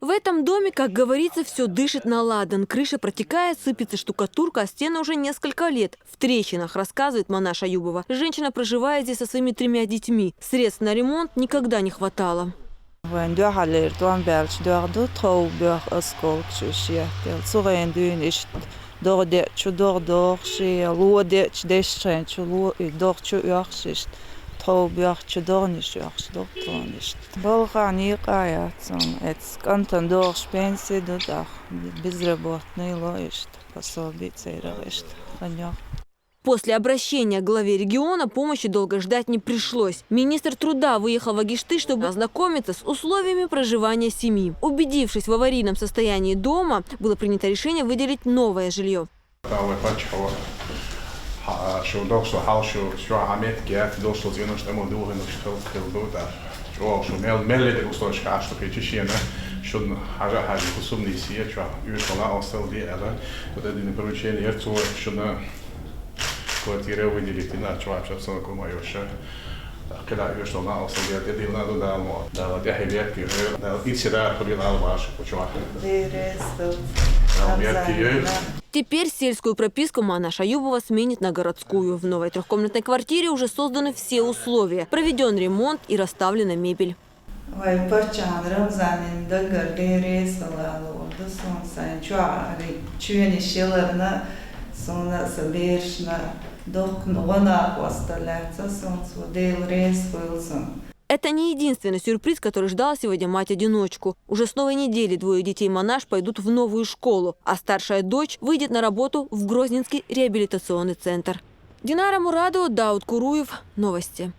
В этом доме, как говорится, все дышит на ладан. Крыша протекает, сыпется штукатурка, а стены уже несколько лет в трещинах, рассказывает Манаш Аюбова. Женщина проживает здесь со своими 3 детьми. Средств на ремонт никогда не хватало. После обращения к главе региона помощи долго ждать не пришлось. Министр труда выехал в Агишты, чтобы ознакомиться с условиями проживания семьи. Убедившись в аварийном состоянии дома, было принято решение выделить новое жилье. Квартира выделить на чувак, чтобы сон кумаю еще. Когда я что на острове, я дел надо дало. Да, вот я хевет кир. Да, и сюда ходил албаш, чувак. Теперь сельскую прописку Манаш Аюбова сменит на городскую. В новой 3-комнатной квартире уже созданы все условия. Проведен ремонт и расставлена мебель. Это не единственный сюрприз, который ждал сегодня мать-одиночку. Уже с новой недели 2 детей Манаш пойдут в новую школу, а старшая дочь выйдет на работу в Грозненский реабилитационный центр. Динара Мурадова, Дауд Куруев. Новости.